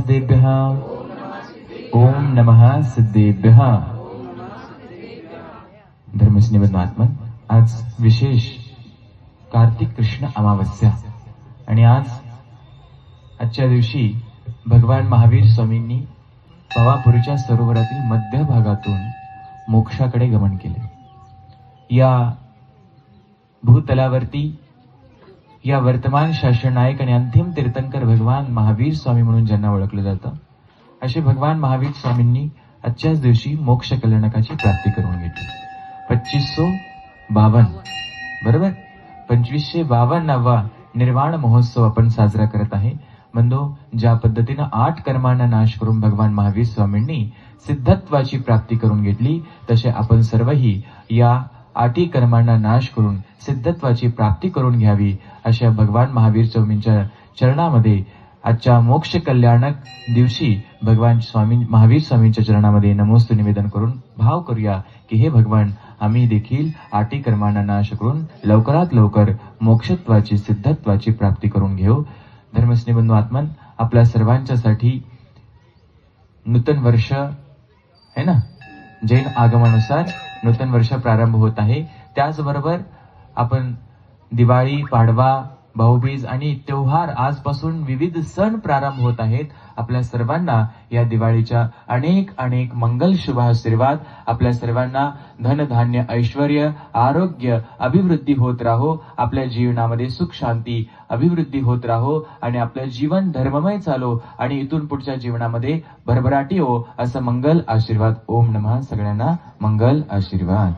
सिद्धेभ्यः ओम नमः सिद्धेभ्यः. धर्मस्नेबंधू आज विशेष कार्तिक कृष्ण अमावस्या आणि आजच्या दिवशी भगवान महावीर स्वामींनी पवापुरीच्या सरोवरातील मध्य भागातून मोक्षाकडे गमन केले. या भूतलावरती या वर्तमान शासननायक आणि अंतिम तीर्थंकर भगवान महावीर स्वामी म्हणून ज्यांना ओळखलं जातं असे भगवान महावीर स्वामींनी आजच्याच दिवशी मोक्ष कल्याणकाची प्राप्ती करून घेतली. 2552 बरोबर 2552वा निर्वाण महोत्सव आपण साजरा करत आहे. बंधू, ज्या पद्धतीनं 8 कर्मांना नाश करून भगवान महावीर स्वामींनी सिद्धत्वाची प्राप्ती करून घेतली तसे आपण सर्वही या 8 कर्मांना नाश करून सिद्धत्वाची प्राप्ती करून घ्यावी अशा भगवान महावीर स्वामींच्या चरणामध्ये आजच्या मोक्ष कल्याणक दिवशी भगवान महावीर स्वामींच्या चरणामध्ये नमोस्तु निवेदन करून भाव करूया की हे भगवान, आम्ही देखील 8 कर्मांना नाश करून लवकरात लवकर मोक्षत्वाची सिद्धत्वाची प्राप्ती करून घेऊ. धर्मस्नेबंधू आत्मन, आपल्या सर्वांच्यासाठी नूतन वर्ष है ना, जैन आगमनानुसार नूतन वर्ष प्रारंभ होत आहे. त्याचबरोबर आपण दिवाळी, पाडवा, भाऊबीज आणि त्योहार आजपासून विविध सण प्रारंभ होत आहेत. आपल्या सर्वांना या दिवाळीच्या अनेक अनेक मंगल शुभ आशीर्वाद. आपल्या सर्वांना धन धान्य ऐश्वर्य आरोग्य अभिवृद्धी होत राहो. आपल्या जीवनामध्ये सुख शांती अभिवृद्धी होत राहो आणि आपलं जीवन धर्ममय चालो आणि इथून पुढच्या जीवनामध्ये भरभराटी हो असं मंगल आशीर्वाद. ओम नमः. सगळ्यांना मंगल आशीर्वाद.